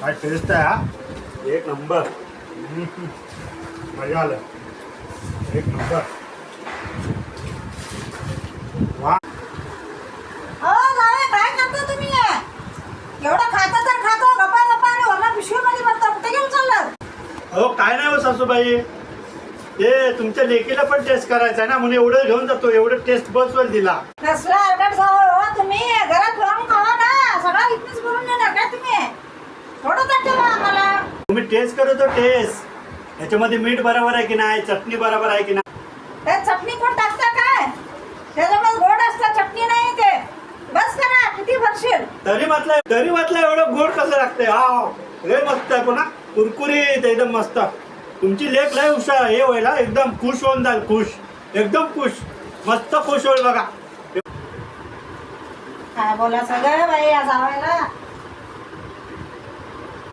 काय टेस्ट आहे हा, एक नंबर. मजा आलं, एक नंबर. वा, काय करता तुम्ही? एवढं खाता तर खातो गप्पा गप्पा आणि वरला पिशवीमध्ये भरता. कुठे घेऊन चाललं? अहो काय नाही हो सासूबाई, ते तुमच्या लेकीला पण टेस्ट करायचा आहे ना, म्हणून एवढं घेऊन जातो. एवढं टेस्ट बसवर दिला. कसला अरगट जावं हो तुम्ही? घरात राहून खावा ना, सगळं इथेच करून देणार काय तुम्ही? थोडं तर ठेवा आम्हाला. तुम्ही टेस्ट करतो टेस्ट, याच्यामध्ये मीठ बरोबर आहे की नाही, चटणी बरोबर आहे की नाही. त्यात चटणी कोण टाकता काय? त्याच्यामध्ये गोड असतं, चटणी नाही ते. बस करा, किती भरशील? तरी म्हटलं एवढं गोड कसं लागतंय. हा लय मस्त आहे, पुन्हा कुरकुरीत एकदम मस्त. तुमची लेक लय हुशार हे व्हायला, एकदम खुश होऊन जाईल. खुश, एकदम खुश, मस्त खुश होईल बघा. काय बोला सगळं बाई या जावायला.